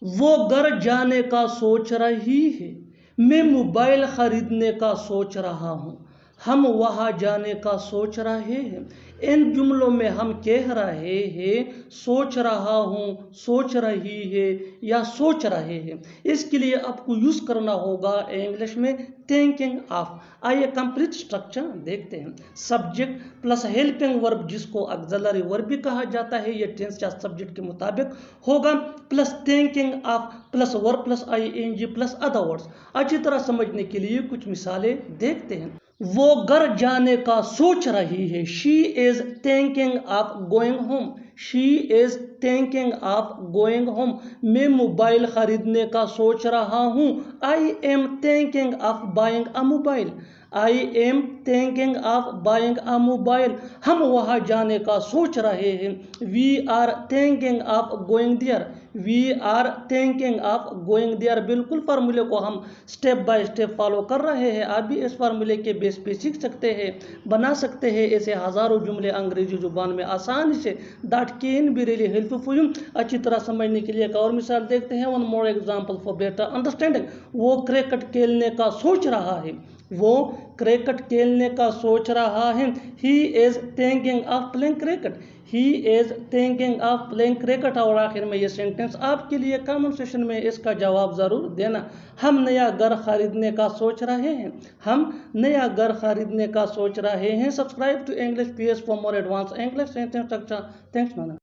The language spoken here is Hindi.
वो घर जाने का सोच रही है, मैं मोबाइल खरीदने का सोच रहा हूँ, हम वहाँ जाने का सोच रहे हैं। इन जुमलों में हम कह रहे हैं सोच रहा हूँ, सोच रही है या सोच रहे हैं। इसके लिए आपको यूज़ करना होगा इंग्लिश में थिंकिंग ऑफ। आइए कंप्लीट स्ट्रक्चर देखते हैं। सब्जेक्ट प्लस हेल्पिंग वर्ब, जिसको ऑक्सिलरी वर्ब भी कहा जाता है, ये टेंस या सब्जेक्ट के मुताबिक होगा, plus thinking of plus verb plus I N G plus other words. अच्छी तरह समझने के लिए कुछ मिसालें देखते हैं। वो घर जाने का सोच रही है, she is thinking of going home, she is thinking of going home. मैं मोबाइल खरीदने का सोच रहा हूँ, I am thinking of buying a mobile, I am thinking of buying a mobile. हम वहाँ जाने का सोच रहे हैं, we are thinking of going there, we are thinking of going there. बिल्कुल फार्मूले को हम स्टेप बाय स्टेप फॉलो कर रहे हैं। आप भी इस फार्मूले के बेस पे सीख सकते हैं, बना सकते हैं ऐसे हज़ारों जुमले अंग्रेजी जुबान में आसानी से। That can be really helpful for you. अच्छी तरह समझने के लिए एक और मिसाल देखते हैं। One more example for better understanding. वो क्रिकेट खेलने का सोच रहा है, वो क्रिकेट खेलने का सोच रहा है, he is thinking of playing cricket, he is thinking of playing cricket. और आखिर में ये सेंटेंस आपके लिए कमेंट सेक्शन में इसका जवाब ज़रूर देना। हम नया घर खरीदने का सोच रहे हैं, हम नया घर खरीदने का सोच रहे हैं। Subscribe to English P S for more advance English sentence structure. Thanks madam.